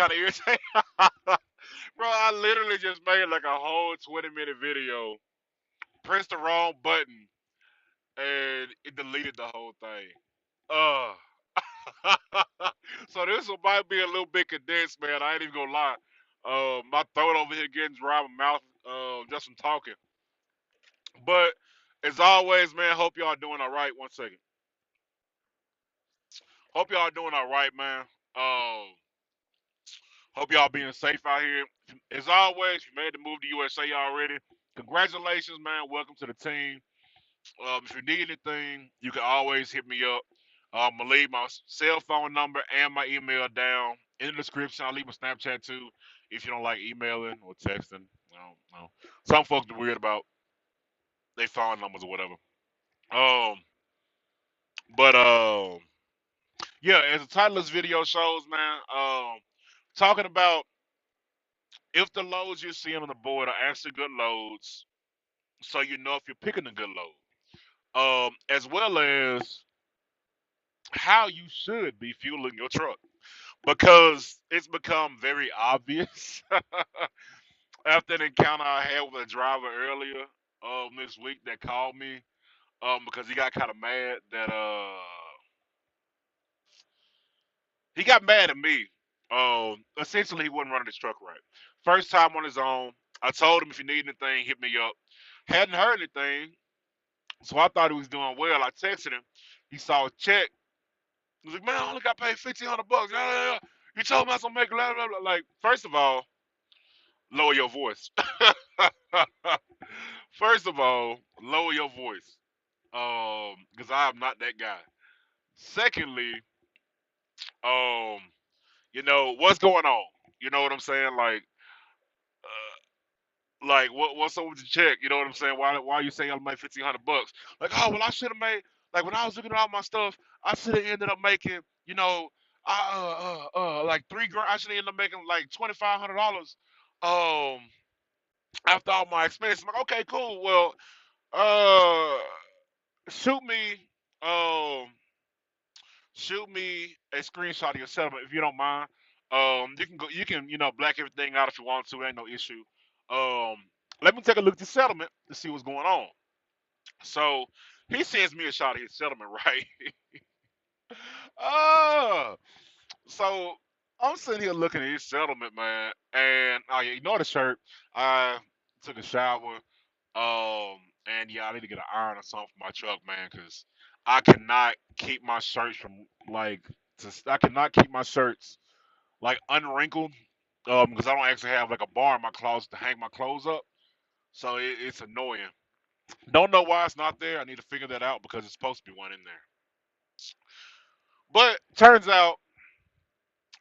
kind of irritating. Bro, I literally just made like a whole 20-minute video, pressed the wrong button, and it deleted the whole thing. Uh. So this one might be a little bit condensed, man. I ain't even gonna lie. My throat over here getting dry, my mouth, just from talking. But as always, man, hope y'all doing all right. One second. Hope y'all doing all right, man. Hope y'all being safe out here. As always, you made the move to USA already. Congratulations, man. Welcome to the team. If you need anything, you can always hit me up. I'm gonna leave my cell phone number and my email down in the description. I'll leave my Snapchat too if you don't like emailing or texting. I don't know. Some folks are weird about their phone numbers or whatever. Um, but yeah, as the title of this video shows, man, talking about if the loads you're seeing on the board are actually good loads, so you know if you're picking a good load. As well as how you should be fueling your truck because it's become very obvious after an encounter I had with a driver earlier this week that called me because he got kind of mad that he got mad at me. Essentially, he wasn't running his truck right. First time on his own. I told him if you need anything, hit me up. Hadn't heard anything, so I thought he was doing well. I texted him. He saw a check. He was like, "Man, I only got paid $1,500. Yeah, yeah, yeah. You told me I was gonna make blah blah blah." Like, first of all, lower your voice. First of all, lower your voice. Because I am not that guy. Secondly, um, what's going on? You know what I'm saying? Like what's up with the check? You know what I'm saying? Why you saying I made $1,500? Like, oh well, I should have made like when I was looking at all my stuff, I should have ended up making, like 3 grand. I should have ended up making like $2,500. Um, after all my expenses. I'm like, okay, cool. Well, uh, shoot me, um, shoot me a screenshot of your settlement if you don't mind. You can go, black everything out if you want to. Ain't no issue. Um, let me take a look at the settlement to see what's going on. So he sends me a shot of his settlement, right? uh, so I'm sitting here looking at his settlement, man, and oh yeah, ignore the shirt. I took a shower. And yeah, I need to get an iron or something for my truck, man, because I cannot keep my shirts from like, I cannot keep my shirts like unwrinkled, because I don't actually have like a bar in my closet to hang my clothes up, so it's annoying. Don't know why it's not there. I need to figure that out because it's supposed to be one in there. But turns out,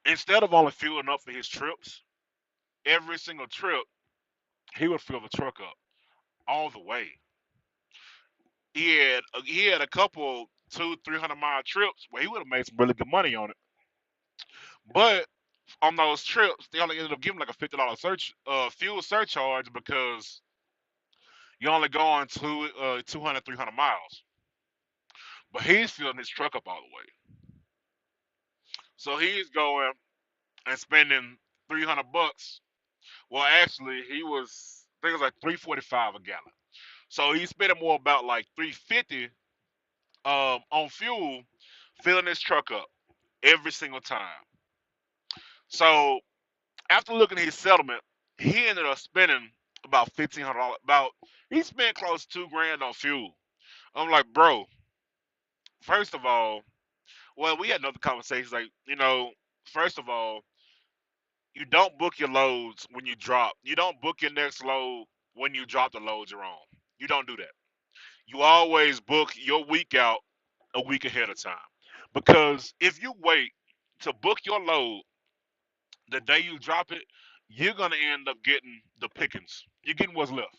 instead of only fueling up for his trips, every single trip he would fill the truck up all the way. He had a couple 200-300 mile trips where he would have made some really good money on it. But on those trips, they only ended up giving like a $50 fuel surcharge because you only going to 200-300 miles. But he's filling his truck up all the way, so he's going and spending $300. Well, actually, I think it was like 3.45 a gallon. So he's spending more about like 3.50 on fuel, filling his truck up every single time. So after looking at his settlement, he ended up spending about $1,500. He spent close to 2 grand on fuel. I'm like, bro. First of all, well, we had another conversation. Like, first of all, you don't book your loads when you drop. You don't book your next load when you drop the loads you're on. You don't do that. You always book your week out a week ahead of time. Because if you wait to book your load the day you drop it, you're gonna end up getting the pickings. You're getting what's left.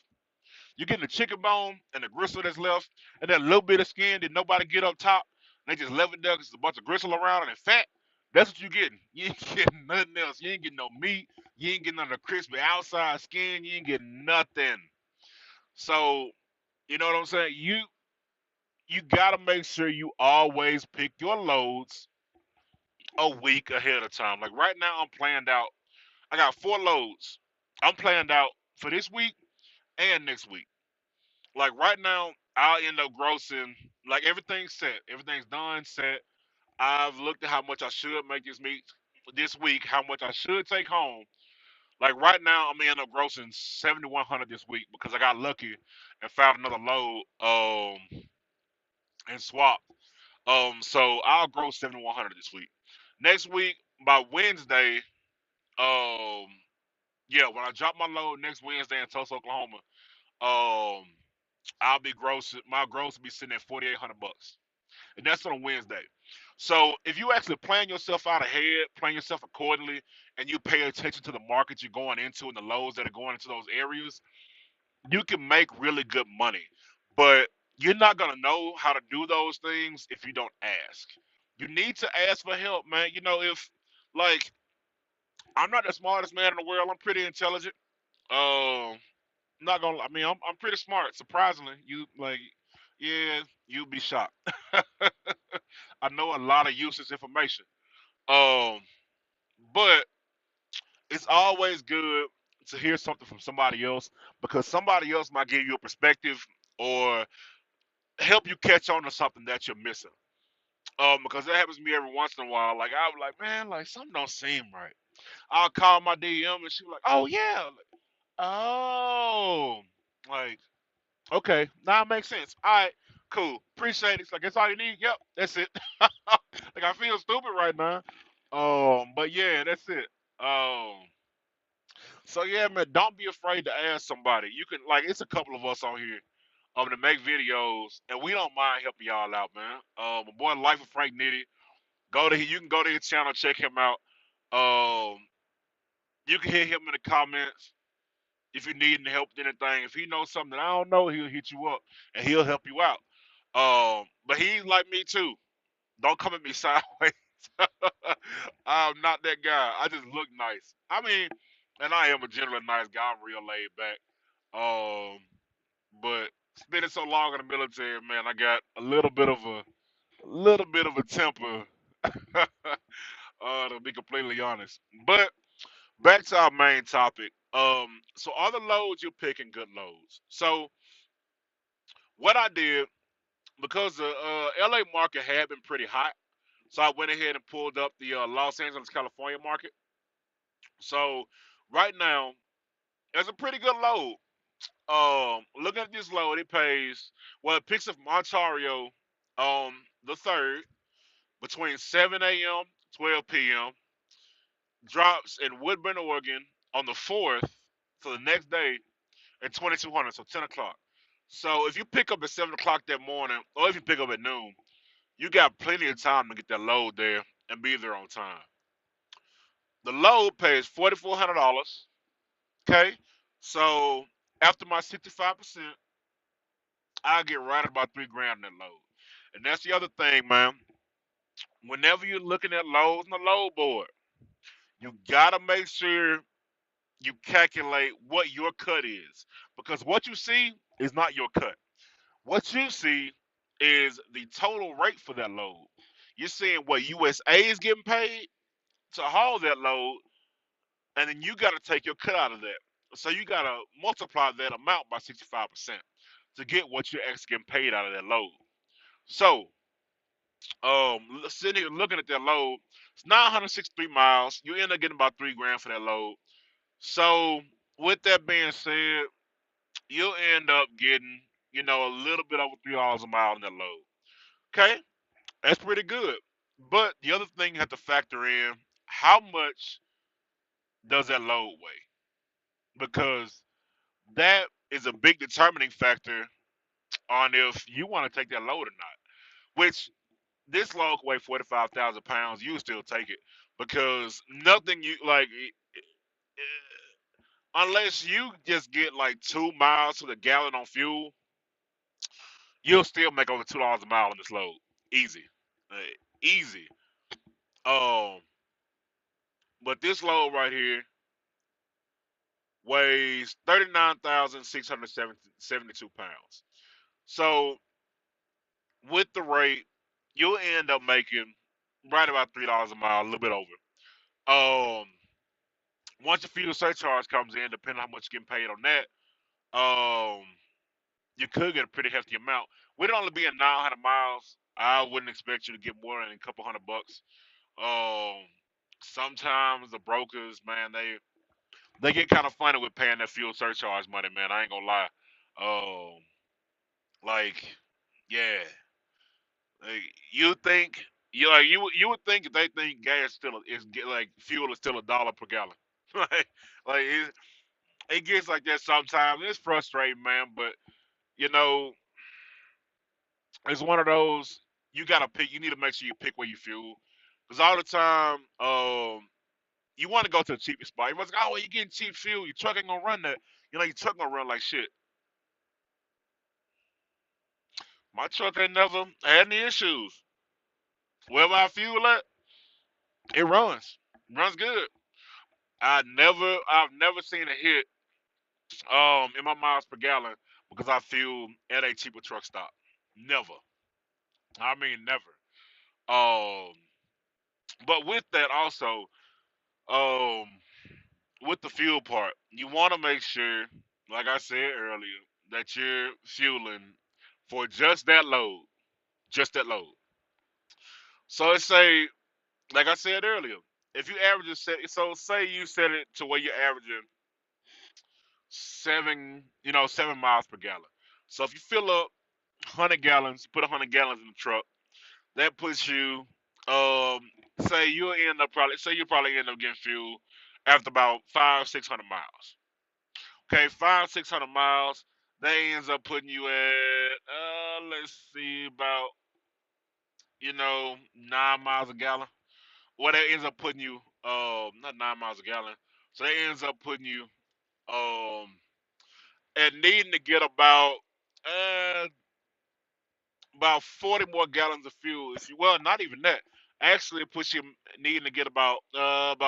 You're getting the chicken bone and the gristle that's left, and that little bit of skin that nobody get up top. They just left it there because there's a bunch of gristle around and it's fat. That's what you're getting. You ain't getting nothing else. You ain't getting no meat. You ain't getting none of the crispy outside skin. You ain't getting nothing. So, you know what I'm saying? You gotta make sure you always pick your loads a week ahead of time. Like right now, I'm planned out. I got 4 loads. I'm planned out for this week and next week. Like right now, I'll end up grossing. Like everything's set. Everything's done, set. I've looked at how much I should make this week, how much I should take home. Like right now, I'm gonna end up grossing 7,100 this week because I got lucky and found another load and swapped. So I'll gross 7,100 this week. Next week by Wednesday, um, yeah, when I drop my load next Wednesday in Tulsa, Oklahoma, um, I'll be gross. My gross will be sitting at 4,800 bucks, and that's on a Wednesday. So if you actually plan yourself out ahead, plan yourself accordingly, and you pay attention to the market you're going into and the loads that are going into those areas, you can make really good money. But you're not gonna know how to do those things if you don't ask. You need to ask for help, man. You know, if like I'm not the smartest man in the world, I'm pretty intelligent. Um, not gonna. I mean, I'm pretty smart. Surprisingly, you like, yeah, you'd be shocked. I know a lot of useless information. Um, but it's always good to hear something from somebody else because somebody else might give you a perspective or help you catch on to something that you're missing. Because that happens to me every once in a while. Like I'll be like, man, like something don't seem right. I'll call my DM and she'll be like, oh yeah, like, oh, like okay, now it makes sense. All right, cool, appreciate it. It's like that's all you need. Yep, that's it. Like I feel stupid right now. But yeah, that's it. Um, so yeah, man, don't be afraid to ask somebody. You can like it's a couple of us on here to make videos, and we don't mind helping y'all out, man. My boy Life of Frank Nitty. You can go to his channel, check him out. Um, you can hit him in the comments if you need any help with anything. If he knows something that I don't know, he'll hit you up and he'll help you out. But he's like me too. Don't come at me sideways. I'm not that guy. I just look nice. I mean, and I am a generally nice guy. I'm real laid back. Um, but spending so long in the military, man, I got a little bit of a temper. To be completely honest. But back to our main topic. So are the loads you're picking good loads? So what I did because the LA market had been pretty hot, so I went ahead and pulled up the Los Angeles, California market. So right now, it's a pretty good load. Looking at this load, it pays it picks up from Ontario on the third between 7 a.m. 12 p.m. Drops in Woodburn, Oregon on the fourth, so the next day at 2200, so 10 o'clock. So if you pick up at 7 o'clock that morning, or if you pick up at noon, you got plenty of time to get that load there and be there on time. The load pays $4,400. Okay, so after my 65%, I get right about 3 grand in that load. And that's the other thing, man. Whenever you're looking at loads on the load board, you gotta make sure you calculate what your cut is, because what you see is not your cut. What you see is the total rate for that load. You're seeing what USA is getting paid to haul that load, and then you got to take your cut out of that. So you got to multiply that amount by 65% to get what you're actually getting paid out of that load. So, sitting here looking at that load, it's 963 miles. You end up getting about 3 grand for that load. So, with that being said, you'll end up getting, a little bit over $3 a mile in that load. Okay, that's pretty good. But the other thing you have to factor in, how much does that load weigh? Because that is a big determining factor on if you want to take that load or not. Which this load could weigh 45,000 pounds, you still take it because nothing you like, unless you just get like 2 miles to the gallon on fuel, you'll still make over $2 a mile on this load, easy, uh, easy. Um, but this load right here weighs 39,672 pounds. So with the rate, you'll end up making. right about $3 a mile, a little bit over. Um, Once the fuel surcharge comes in, depending on how much you're getting paid on that, um, you could get a pretty hefty amount. With it only being 900 miles, I wouldn't expect you to get more than a couple $100. Um, Sometimes the brokers, man, they get kind of funny with paying that fuel surcharge money, man. I ain't gonna lie. Um, like, yeah, like, you think you would think if they think gas like fuel is still $1 per gallon. like it gets like that sometimes. It's frustrating, man, but you know, it's one of those you gotta pick. You need to make sure you pick where you fuel, because all the time, you want to go to the cheapest spot. Everyone's like, "Oh, well, you getting cheap fuel. Your truck ain't gonna run that. Your truck gonna run like shit." My truck ain't never had any issues. Wherever I fuel at, it runs. Runs good. I've never seen a hit in my miles per gallon because I fuel at a cheaper truck stop. Never. I mean never. Um, but with that also, um, with the fuel part, you want to make sure, like I said earlier, that you're fueling for just that load, just that load. So let's say, like I said earlier, if you average it, so say you set it to where you're averaging 7 miles per gallon. So if you fill up 100 gallons, put 100 gallons in the truck, that puts you, um, say you probably end up getting fuel after about 500-600 miles. Okay, 500-600 miles. That ends up putting you at let's see, about 9 miles a gallon. Well, that ends up putting you not 9 miles a gallon. So that ends up putting you um at needing to get uh about 40 more gallons of fuel. If you well, not even that. Actually, it puts you needing to get about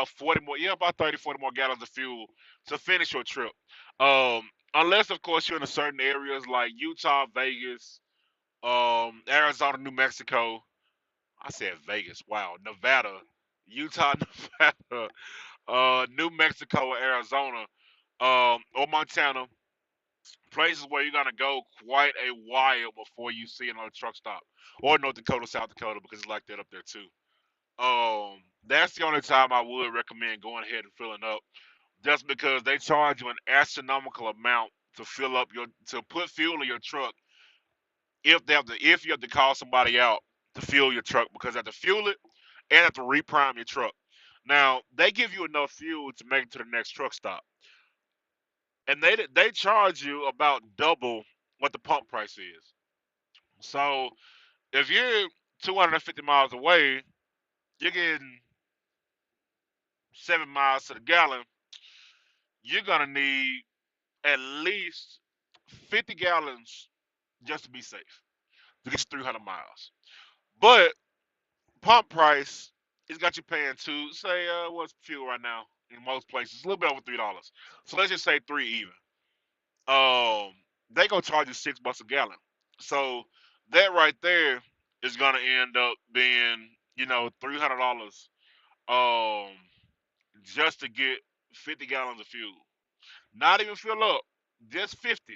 40 more, yeah, about 30, 40 more gallons of fuel to finish your trip. Unless of course you're in a certain areas like Utah, Vegas, Arizona, New Mexico. I said Vegas. Wow, Nevada, Utah, Nevada, New Mexico, or Arizona, or Montana, places where you're gonna go quite a while before you see another truck stop, or North Dakota, South Dakota, because it's like that up there too. That's the only time I would recommend going ahead and filling up, just because they charge you an astronomical amount to fill up your to put fuel in your truck if you have to call somebody out to fuel your truck because they have to fuel it and have to reprime your truck. Now they give you enough fuel to make it to the next truck stop, and they charge you about double what the pump price is. So if you're 250 miles away, you're getting 7 miles to the gallon. You're gonna need at least 50 gallons just to be safe to get you 300 miles. But pump price, it's got you paying say what's fuel right now in most places, a little bit over $3. So let's just say three even. Um, they gonna charge you $6 a gallon. So that right there is gonna end up being $300 um just to get 50 gallons of fuel. Not even fill up, just 50.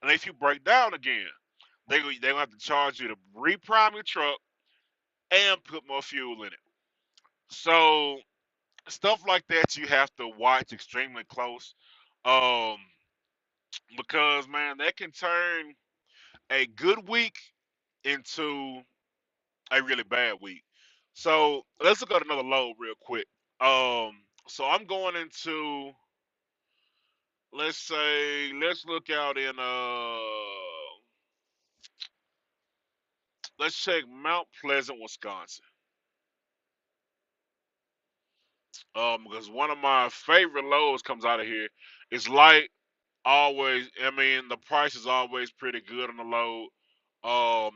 And if you break down again, they gonna have to charge you to reprime your truck and put more fuel in it. So stuff like that you have to watch extremely close, um, because man, that can turn a good week into a really bad week. So let's look at another load real quick. So I'm going into, let's look out in let's check Mount Pleasant, Wisconsin. Because one of my favorite loads comes out of here. It's light, always. I mean, the price is always pretty good on the load.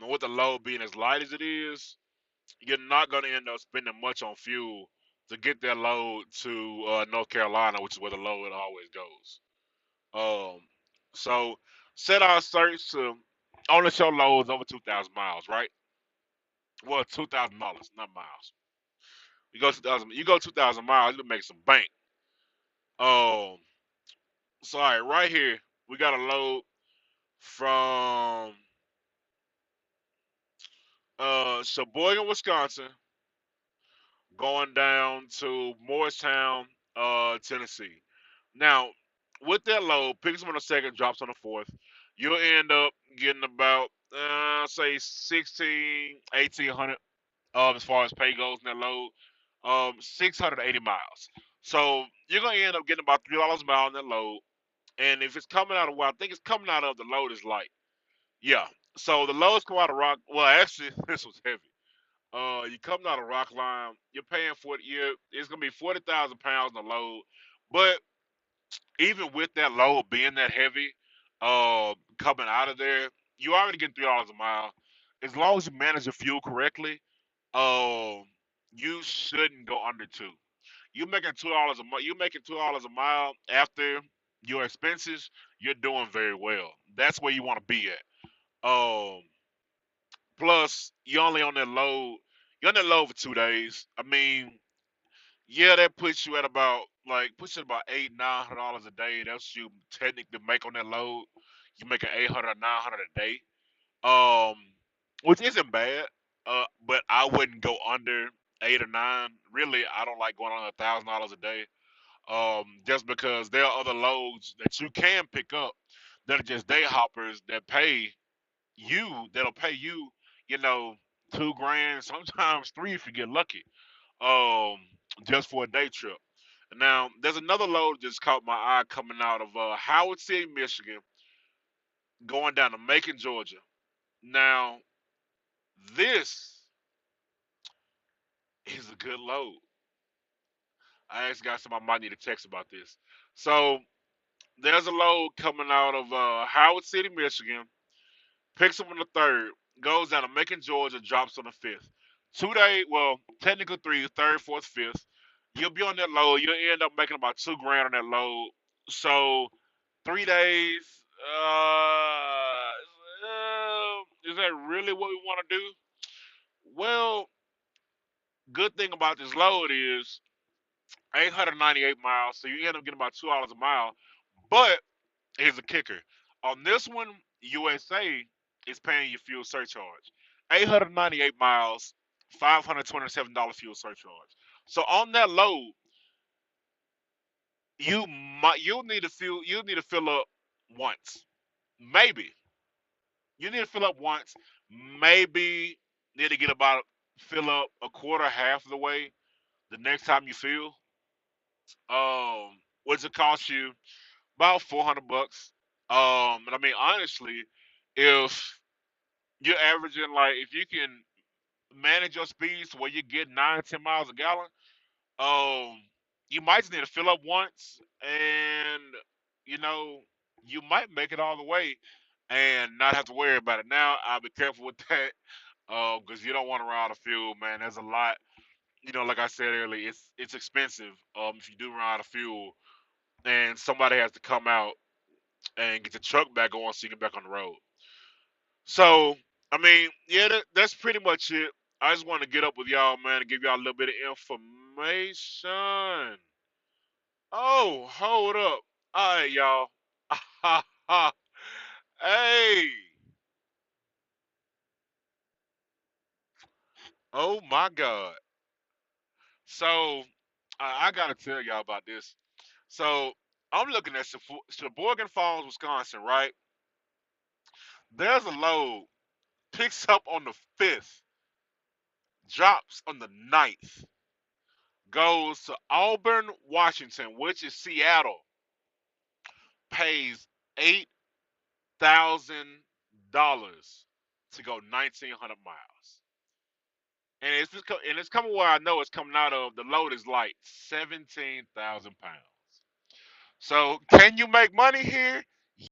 And with the load being as light as it is, you're not going to end up spending much on fuel to get that load to North Carolina, which is where the load always goes. Um, so set our search to only show loads over 2,000 miles, right? Well, $2,000, not miles. You go 2,000 miles, you'll make some bank. Um, so all right, right here we got a load from Sheboygan, Wisconsin, going down to Morristown, Tennessee. Now, with that load, picks up on the second, drops on the fourth. You'll end up getting about say 16, 1800 as far as pay goes in that load. 680 miles. So you're gonna end up getting about $3 a mile on that load. And if it's coming out of what I think it's coming out of, the load is light. Yeah. So the loads come out of rock. Well, actually, this was heavy. You coming out of rock line, you're paying for it. It's gonna be 40,000 pounds on the load. But even with that load being that heavy, coming out of there, you already getting $3 a mile. As long as you manage your fuel correctly, um, you shouldn't go under two. You making $2 a mile. You making $2 a mile after your expenses. You're doing very well. That's where you want to be at. Plus, you only on that load. You're on that load for 2 days. I mean, yeah, that puts you at about puts you at about $800-900 a day. That's you technically make on that load. You make an 800 or 900 a day. Um, which isn't bad. But I wouldn't go under 8 or 9. Really, I don't like going under $1,000 a day. Just because there are other loads that you can pick up that are just day hoppers that'll pay you, you know, 2 grand, sometimes three if you get lucky. Um, just for a day trip. Now, there's another load that just caught my eye coming out of Howard City, Michigan, going down to Macon, Georgia. Now, this is a good load. I actually got somebody might need to text about this. So there's a load coming out of Howard City, Michigan, picks up on the third, goes down to Macon, Georgia, drops on the fifth. 2 day, well, technically three, third, fourth, fifth. You'll be on that load. You'll end up making about 2 grand on that load. So 3 days. Is that really what we want to do? Well, good thing about this load is 898 miles, so you end up getting about $2 a mile. But here's the kicker: on this one, USA is paying you fuel surcharge. 898 miles, $527 fuel surcharge. So on that load, you'll need to fill up once, maybe. You need to fill up once, maybe need to get about fill up a quarter, half of the way the next time you fill. Which will cost you about $400. And I mean honestly, if you're averaging if you can manage your speeds to where you get 9 to 10 miles a gallon, um, you might just need to fill up once, and you know you might make it all the way and not have to worry about it. Now, I'll be careful with that because you don't want to run out of fuel, man. There's a lot, like I said earlier, it's expensive if you do run out of fuel, and somebody has to come out and get the truck back on so you can get back on the road. So, I mean, yeah, that's pretty much it. I just want to get up with y'all, man, and give y'all a little bit of information. Oh, hold up. All right, y'all. Hey, oh my God. So, I got to tell y'all about this. So, I'm looking at Sheboygan Falls, Wisconsin, right? There's a load, picks up on the 5th, drops on the ninth, goes to Auburn, Washington, which is Seattle, pays $8,000 to go 1,900 miles. And it's coming where I know it's coming out of. The load is like 17,000 pounds. So can you make money here?